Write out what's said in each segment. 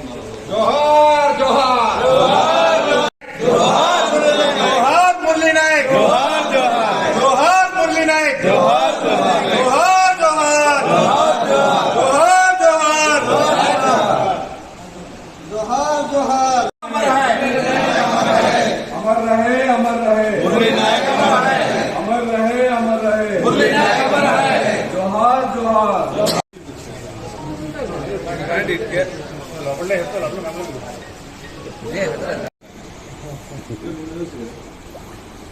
जोहार जोहार जोहार जोहार मुरली नायक जोहार जोहार जोहार मुरली नायक जोहार जोहार जोहार जोहार जोहार जोहार जोहार जोहार अमर रहे अमर रहे मुरली नायक अमर रहे मुरली नायक अमर रहे जोहार जोहार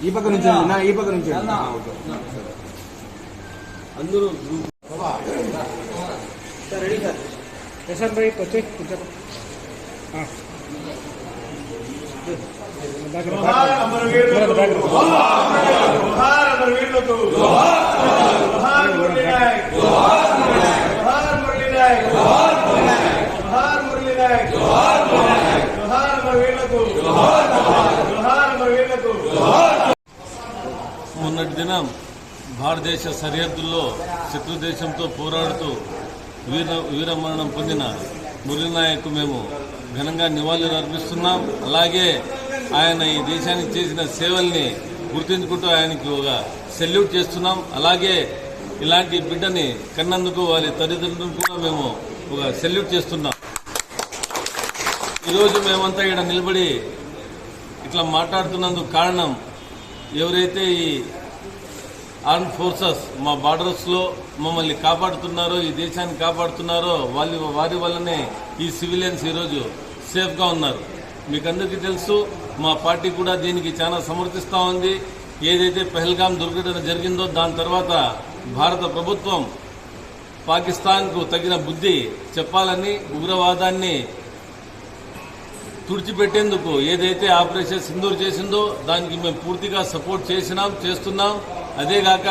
ఈ పక్క నుంచి ఈ పక్క నుంచి అందరూ రెడీ సార్ ప్రశాంత్ భాయ్ వచ్చే కొంచెం అమరవీరులకు మొన్నటి దినం భారతదేశ సరిహద్దుల్లో శత్రు దేశంతో పోరాడుతూ వీరమరణం పొందిన మురళీ నాయక్ మేము ఘనంగా నివాళులు అర్పిస్తున్నాం. అలాగే ఆయన ఈ దేశానికి చేసిన సేవల్ని గుర్తించుకుంటూ ఆయనకి ఒక సెల్యూట్ చేస్తున్నాం. అలాగే ఇలాంటి బిడ్డని కన్నందుకు వారి తల్లిదండ్రులను కూడా మేము ఒక సెల్యూట్ చేస్తున్నాం. ఈరోజు మేమంతా ఇక్కడ నిలబడి ఇట్లా మాట్లాడుతున్నందుకు కారణం ఎవరైతే ఈ ఆర్మ్ ఫోర్సెస్ మా బార్డర్స్లో మమ్మల్ని కాపాడుతున్నారో, ఈ దేశాన్ని కాపాడుతున్నారో వారి వల్లనే ఈ సివిలియన్స్ ఈరోజు సేఫ్గా ఉన్నారు. మీకు అందరికీ తెలుసు, మా పార్టీ కూడా దీనికి చాలా సమర్థిస్తూ ఉంది. ఏదైతే పహల్గాం దుర్ఘటన జరిగిందో దాని తర్వాత భారత ప్రభుత్వం పాకిస్తాన్కు తగిన బుద్ధి చెప్పాలని, ఉగ్రవాదాన్ని తుడిచిపెట్టేందుకు ఏదైతే ఆపరేషన్ సింధూర్ చేసిందో దానికి మేము పూర్తిగా సపోర్ట్ చేస్తున్నాం. అదేగాక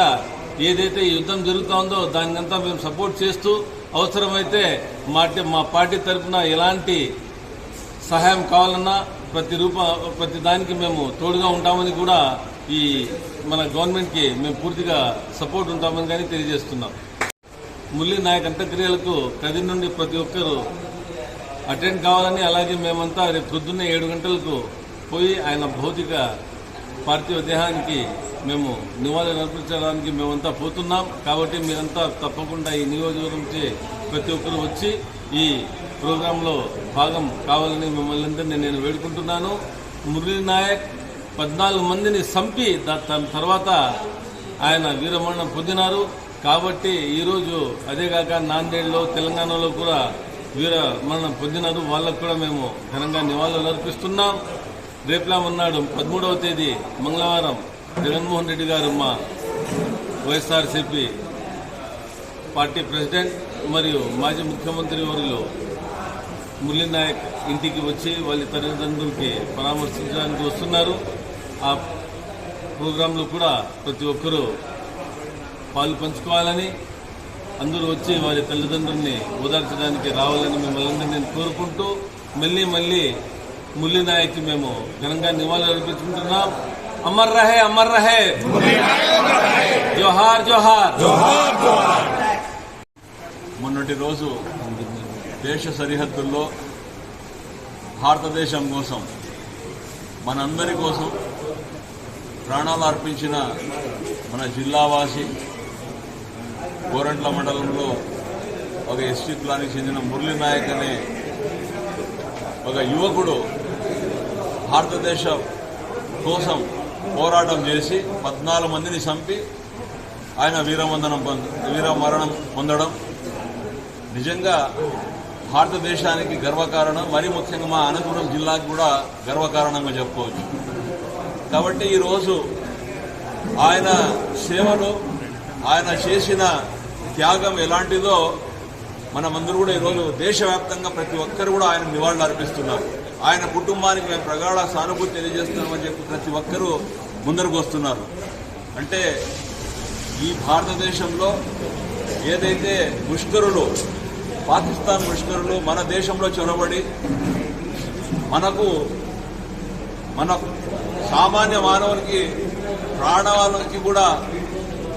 ఏదైతే యుద్ధం జరుగుతోందో దానికంతా మేము సపోర్ట్ చేస్తూ అవసరమైతే మా పార్టీ తరఫున ఎలాంటి సహాయం కావాలన్నా ప్రతి దానికి మేము తోడుగా ఉంటామని కూడా ఈ మన గవర్నమెంట్కి మేము పూర్తిగా సపోర్ట్ ఉంటామని కానీ తెలియజేస్తున్నాం. మురళీ నాయక్ అంత్యక్రియలకు కదిరి నుండి ప్రతి ఒక్కరూ అటెండ్ కావాలని, అలాగే మేమంతా రేపు పొద్దున్నే 7 గంటలకు పోయి ఆయన భౌతిక పార్థివ దేహానికి మేము నివాళులు అర్పించడానికి మేమంతా పోతున్నాం. కాబట్టి మీరంతా తప్పకుండా ఈ నియోజకవర్గం నుంచి ప్రతి ఒక్కరు వచ్చి ఈ ప్రోగ్రాంలో భాగం కావాలని మిమ్మల్ని అందరినీ నేను వేడుకుంటున్నాను. మురళీ నాయక్ 14 మందిని చంపి దాని తర్వాత ఆయన వీరమరణం పొందినారు. కాబట్టి ఈరోజు అదేగాక నాందేడ్లో తెలంగాణలో కూడా వీరమరణం పొందినారు. వాళ్ళకు కూడా మేము ఘనంగా నివాళులు అర్పిస్తున్నాం. రేపులా ఉన్నాడు 13వ తేదీ మంగళవారం జగన్మోహన్ రెడ్డి గారు మా వైఎస్ఆర్సీపీ పార్టీ ప్రెసిడెంట్ మరియు మాజీ ముఖ్యమంత్రి వర్యులు మురళీ నాయక్ ఇంటికి వచ్చి వాళ్ళ తల్లిదండ్రులకి పరామర్శించడానికి వస్తున్నారు. ఆ ప్రోగ్రాంలో కూడా ప్రతి ఒక్కరూ పాలు పంచుకోవాలని, అందరూ వచ్చి వారి తల్లిదండ్రుల్ని ఓదార్చడానికి రావాలని మిమ్మల్ని నేను కోరుకుంటూ మళ్ళీ మురళీ నాయక్కి మేము ఘనంగా నివాళులు అర్పించుకుంటున్నాం. అమర్ రహే అమర్ రహే జోహార్ జోహార్ జోహార్. మొన్నటి రోజు దేశ సరిహద్దుల్లో భారతదేశం కోసం, మనందరి కోసం ప్రాణాలు అర్పించిన మన జిల్లావాసి గోరంట్ల మండలంలో ఒక ఎస్టీ కులానికి చెందిన మురళీ నాయక్ అనే ఒక యువకుడు భారతదేశ కోసం పోరాటం చేసి 14 మందిని చంపి ఆయన వీరమరణం పొందడం నిజంగా భారతదేశానికి గర్వకారణం. మరీ ముఖ్యంగా మా అనంతపురం జిల్లాకు కూడా గర్వకారణంగా చెప్పుకోవచ్చు. కాబట్టి ఈరోజు ఆయన సేవలు, ఆయన చేసిన త్యాగం ఎలాంటిదో మనమందరూ కూడా ఈరోజు దేశవ్యాప్తంగా ప్రతి ఒక్కరు కూడా ఆయన నివాళులు అర్పిస్తున్నారు. ఆయన కుటుంబానికి మేము ప్రగాఢ సానుభూతి తెలియజేస్తున్నామని చెప్పి ప్రతి ఒక్కరూ ముందరకు వస్తున్నారు. అంటే ఈ భారతదేశంలో ఏదైతే ముష్కరులు, పాకిస్తాన్ ముష్కరులు మన దేశంలో చొరబడి మన సామాన్య మానవునికి ప్రాణాలకి కూడా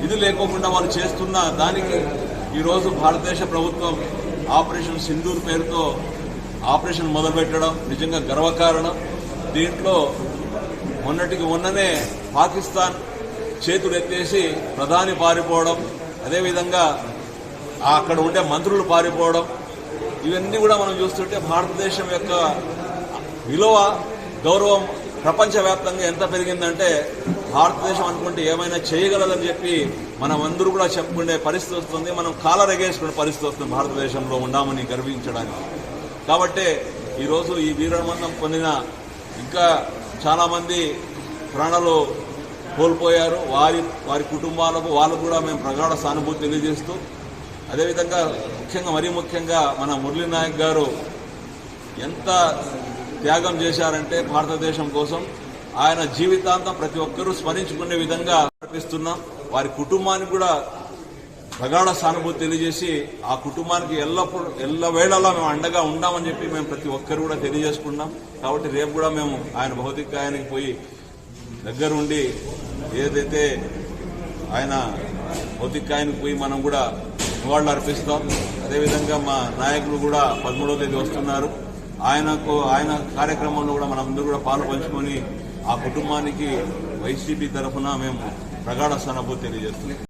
ఇది లేకోకుండా వాళ్ళు చేస్తున్న దానికి ఈరోజు భారతదేశ ప్రభుత్వం ఆపరేషన్ సింధూర్ పేరుతో ఆపరేషన్ మొదలుపెట్టడం నిజంగా గర్వకారణం. దీంట్లో మొన్నటికి మొన్ననే పాకిస్తాన్ చేతులు ఎత్తేసి ప్రధాని పారిపోవడం, అదేవిధంగా అక్కడ ఉండే మంత్రులు పారిపోవడం, ఇవన్నీ కూడా మనం చూస్తుంటే భారతదేశం యొక్క విలువ, గౌరవం ప్రపంచవ్యాప్తంగా ఎంత పెరిగిందంటే భారతదేశం అనుకుంటే ఏమైనా చేయగలదని చెప్పి మనం అందరూ కూడా చెప్పుకునే పరిస్థితి వస్తుంది. మనం కాలరెగేసుకునే పరిస్థితి వస్తుంది భారతదేశంలో ఉన్నామని గర్వించడానికి. కాబట్టి ఈరోజు ఈ వీరమరణం పొందిన ఇంకా చాలా మంది ప్రాణాలు కోల్పోయారు. వారి కుటుంబాలకు వాళ్ళకు కూడా మేము ప్రగాఢ సానుభూతి తెలియజేస్తూ, అదేవిధంగా మరీ ముఖ్యంగా మన మురళీ నాయక్ గారు ఎంత త్యాగం చేశారంటే భారతదేశం కోసం ఆయన జీవితాంతం ప్రతి ఒక్కరూ స్మరించుకునే విధంగా అర్పిస్తున్నాం. వారి కుటుంబానికి కూడా ప్రగాఢ సానుభూతి తెలియజేసి ఆ కుటుంబానికి ఎల్లవేళలా మేము అండగా ఉండామని చెప్పి మేము ప్రతి ఒక్కరు కూడా తెలియజేసుకున్నాం. కాబట్టి రేపు కూడా మేము ఆయన భౌతికాయానికి పోయి దగ్గరుండి ఏదైతే ఆయన భౌతికాయానికి పోయి మనం కూడా నివాళులు అర్పిస్తాం. అదేవిధంగా మా నాయకులు కూడా 13వ తేదీ వస్తున్నారు. ఆయన కార్యక్రమంలో కూడా మనందరూ కూడా పాలు పంచుకొని ఆ కుటుంబానికి వైసీపీ తరఫున మేము ప్రగాఢ సానుభూతి తెలియజేస్తున్నాం.